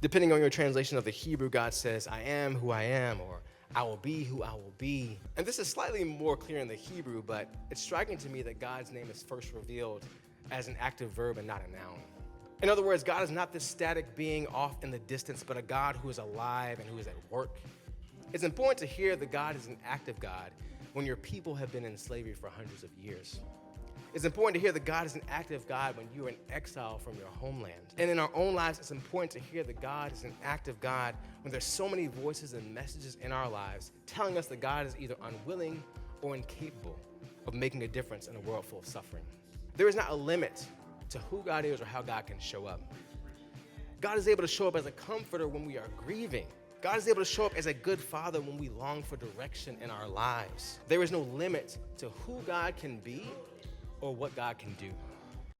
Depending on your translation of the Hebrew, God says, I am who I am, or I will be who I will be. And this is slightly more clear in the Hebrew, but it's striking to me that God's name is first revealed as an active verb and not a noun. In other words, God is not this static being off in the distance, but a God who is alive and who is at work. It's important to hear that God is an active God when your people have been in slavery for hundreds of years. It's important to hear that God is an active God when you are in exile from your homeland. And in our own lives, it's important to hear that God is an active God when there's so many voices and messages in our lives telling us that God is either unwilling or incapable of making a difference in a world full of suffering. There is not a limit to who God is or how God can show up. God is able to show up as a comforter when we are grieving. God is able to show up as a good father when we long for direction in our lives. There is no limit to who God can be or what God can do.